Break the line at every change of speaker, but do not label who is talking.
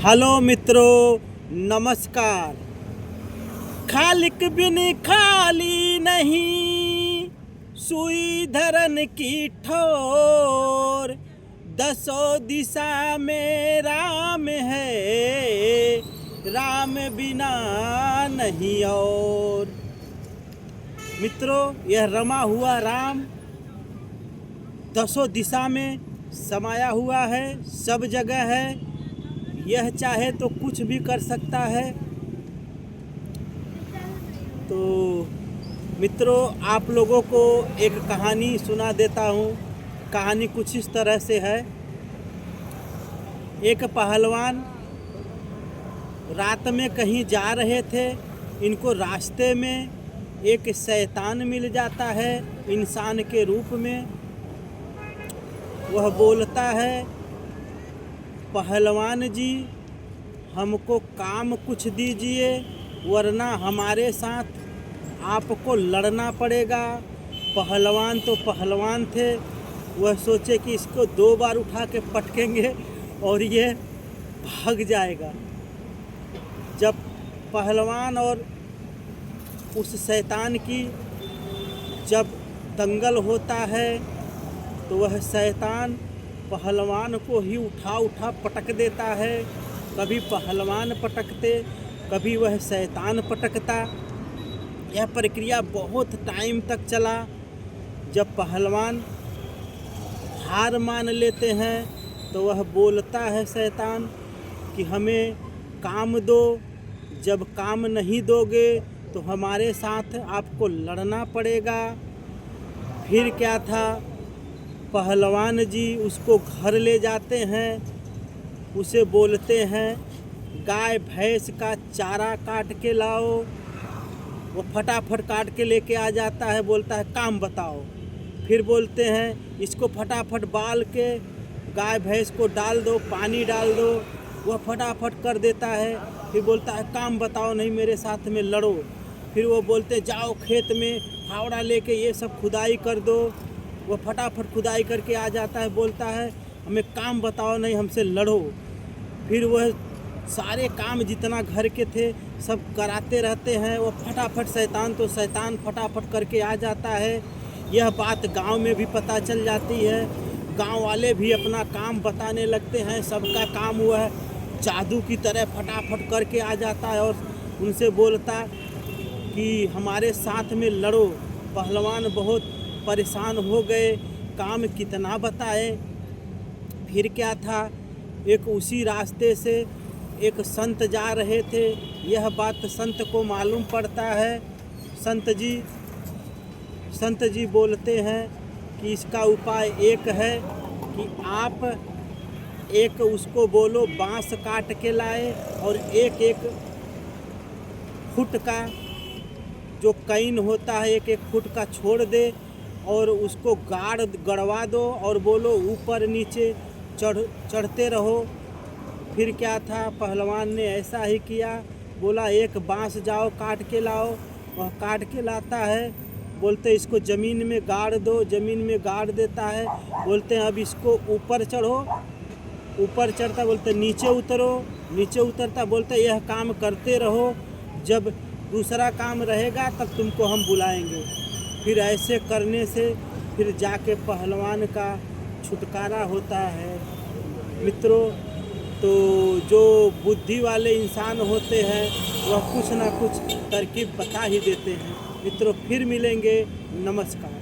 Hello मित्रों, नमस्कार। खालिक बिन खाली नहीं, सुई धरन की ठोर। दसों दिशा में राम है, राम बिना नहीं और। मित्रों, यह रमा हुआ राम दसों दिशा में समाया हुआ है, सब जगह है। यह चाहे तो कुछ भी कर सकता है। तो मित्रों, आप लोगों को एक कहानी सुना देता हूँ। कहानी कुछ इस तरह से है। एक पहलवान रात में कहीं जा रहे थे। इनको रास्ते में एक शैतान मिल जाता है इंसान के रूप में। वह बोलता है, पहलवान जी, हमको काम कुछ दीजिए, वरना हमारे साथ आपको लड़ना पड़ेगा। पहलवान तो पहलवान थे। वह सोचे कि इसको 2 बार उठा के पटकेंगे और ये भाग जाएगा। जब पहलवान और उस शैतान की जब दंगल होता है तो वह शैतान पहलवान को ही उठा पटक देता है। कभी पहलवान पटकते, कभी वह शैतान पटकता। यह प्रक्रिया बहुत टाइम तक चला। जब पहलवान हार मान लेते हैं तो वह बोलता है शैतान कि हमें काम दो। जब काम नहीं दोगे तो हमारे साथ आपको लड़ना पड़ेगा। फिर क्या था, पहलवान जी उसको घर ले जाते हैं। उसे बोलते हैं, गाय भैंस का चारा काट के लाओ। वो फटाफट काट के लेके आ जाता है। बोलता है, काम बताओ। फिर बोलते हैं, इसको फटाफट बाल के गाय भैंस को डाल दो, पानी डाल दो। वह फटाफट कर देता है। फिर बोलता है, काम बताओ, नहीं मेरे साथ में लड़ो। फिर वो बोलते, जाओ खेत में फावड़ा लेके ये सब खुदाई कर दो। वो फटाफट खुदाई करके आ जाता है। बोलता है, हमें काम बताओ, नहीं हमसे लड़ो। फिर वह सारे काम जितना घर के थे सब कराते रहते हैं। वो फटाफट शैतान फटाफट करके आ जाता है। यह बात गांव में भी पता चल जाती है। गांव वाले भी अपना काम बताने लगते हैं। सबका काम हुआ है जादू की तरह फटाफट करके आ जाता है और उनसे बोलता कि हमारे साथ में लड़ो। पहलवान बहुत परेशान हो गए, काम कितना बताए। फिर क्या था, एक उसी रास्ते से एक संत जा रहे थे। यह बात संत को मालूम पड़ता है। संत जी बोलते हैं कि इसका उपाय एक है कि आप एक उसको बोलो बांस काट के लाए और एक एक फुट का जो कैन होता है एक एक फुट का छोड़ दे और उसको गड़वा दो और बोलो ऊपर नीचे चढ़ते रहो। फिर क्या था, पहलवान ने ऐसा ही किया। बोला, एक बांस जाओ काट के लाओ। वह काट के लाता है। बोलते, इसको ज़मीन में गाड़ दो। ज़मीन में गाड़ देता है। बोलते हैं, अब इसको ऊपर चढ़ो। ऊपर चढ़ता, बोलते नीचे उतरो। नीचे उतरता, बोलते यह काम करते रहो, जब दूसरा काम रहेगा तब तुमको हम बुलाएंगे। फिर ऐसे करने से फिर जाके पहलवान का छुटकारा होता है। मित्रों, तो जो बुद्धि वाले इंसान होते हैं वह कुछ ना कुछ तरकीब बता ही देते हैं। मित्रों, फिर मिलेंगे। नमस्कार।